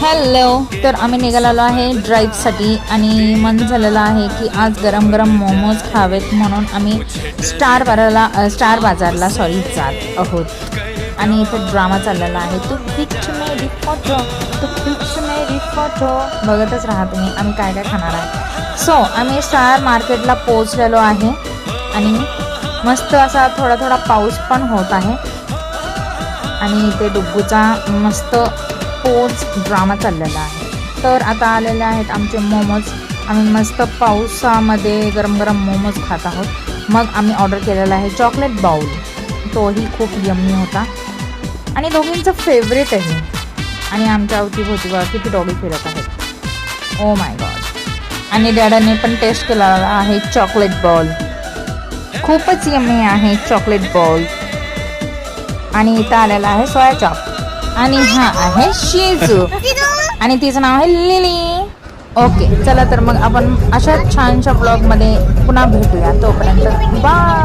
Hello. तर आम्ही निघालेलो आहे ड्राईव्हसाठी आणि मन झालेलं आहे की आज गरम गरम मोमोज खावेत म्हणून आम्ही स्टार बाजारला जात आहोत. आणि इथे ड्रामा चाललेला आहे, तू खिच मेरी फोटो, तू खिच मेरी फोटो. बघतच राहा तुम्ही आम्ही काय काय खाणार आहे. सो आम्ही स्टार मार्केटला पोहोचलेलो आहे आणि मस्त असा थोडा थोडा पाऊस पण होत आहे आणि इथे डुग्गूचा मस्त पोच ड्रामा चाललेला आहे. तर आता आलेले आहेत आमचे मोमोज. आम्ही मस्त पावसामध्ये गरम गरम मोमोज खात आहोत. मग आम्ही ऑर्डर केलेला आहे चॉकलेट बाउल. तोही खूप यम्मी होता आणि दोघींचं फेवरेट आहे. आणि आमच्या अवतीभोवती बघा किती डॉगी फिरत आहेत. Oh my God. आणि डॅडाने पण टेस्ट केलेला आहे चॉकलेट बॉल. खूपच यम्मी आहे चॉकलेट बॉल. आणि इथं आलेला आहे सोया चॉप आणि हा आहे शिजू आणि तिचं नाव आहे लिली. ओके चला तर मग आपण अशाच छानशा ब्लॉगमध्ये पुन्हा भेटूया. तोपर्यंत बाय.